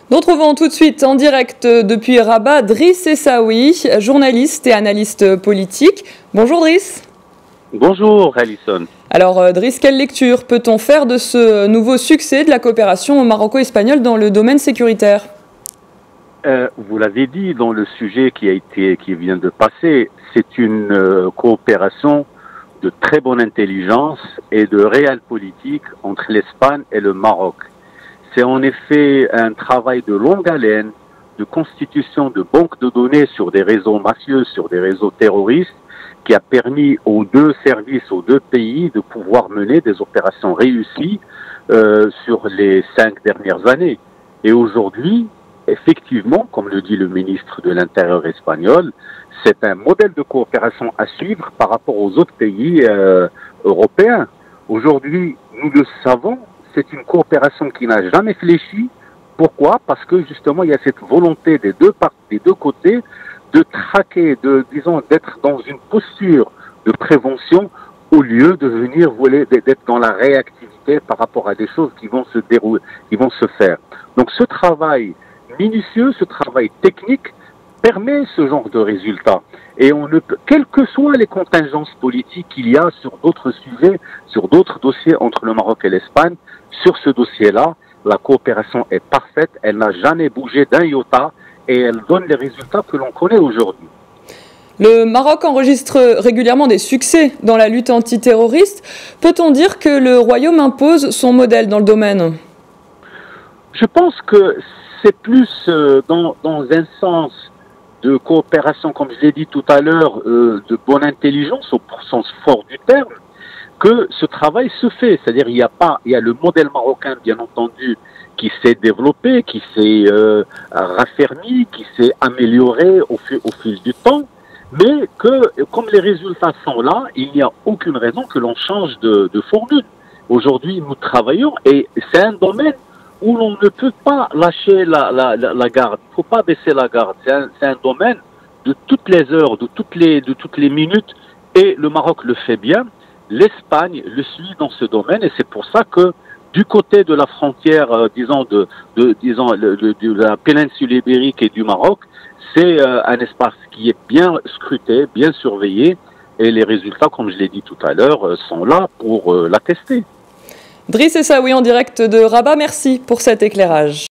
Nous retrouvons tout de suite en direct depuis Rabat Driss Essaoui, journaliste et analyste politique. Bonjour Driss. Bonjour Alison. Alors Driss, quelle lecture peut-on faire de ce nouveau succès de la coopération maroco-espagnole dans le domaine sécuritaire ? Vous l'avez dit dans le sujet qui vient de passer, c'est une coopération de très bonne intelligence et de réelle politique entre l'Espagne et le Maroc. C'est en effet un travail de longue haleine, de constitution de banques de données sur des réseaux mafieux, sur des réseaux terroristes, qui a permis aux deux services, aux deux pays de pouvoir mener des opérations réussies sur les 5 dernières années. Et aujourd'hui, effectivement, comme le dit le ministre de l'Intérieur espagnol, c'est un modèle de coopération à suivre par rapport aux autres pays européens. Aujourd'hui, nous le savons, c'est une coopération qui n'a jamais fléchi. Pourquoi? Parce que justement, il y a cette volonté des deux côtés de traquer, d'être dans une posture de prévention au lieu de venir d'être dans la réactivité par rapport à des choses qui vont se dérouler, qui vont se faire. Donc, ce travail minutieux, ce travail technique permet ce genre de résultats. Et on ne peut, quelles que soient les contingences politiques qu'il y a sur d'autres sujets, sur d'autres dossiers entre le Maroc et l'Espagne, sur ce dossier-là, la coopération est parfaite, elle n'a jamais bougé d'un iota et elle donne les résultats que l'on connaît aujourd'hui. Le Maroc enregistre régulièrement des succès dans la lutte antiterroriste. Peut-on dire que le Royaume impose son modèle dans le domaine ? Je pense que c'est plus dans un sens de coopération, comme je l'ai dit tout à l'heure, de bonne intelligence, au sens fort du terme, que ce travail se fait. C'est-à-dire il y a le modèle marocain, bien entendu, qui s'est développé, qui s'est raffermi, qui s'est amélioré au fil du temps, mais que, comme les résultats sont là, il n'y a aucune raison que l'on change de formule. Aujourd'hui, nous travaillons et c'est un domaine où l'on ne peut pas lâcher la garde. Il ne faut pas baisser la garde. C'est un domaine de toutes les heures, de toutes les minutes, et le Maroc le fait bien. L'Espagne le suit dans ce domaine, et c'est pour ça que du côté de la frontière, de la péninsule ibérique et du Maroc, c'est un espace qui est bien scruté, bien surveillé, et les résultats, comme je l'ai dit tout à l'heure, sont là pour l'attester. Driss Essaoui en direct de Rabat, merci pour cet éclairage.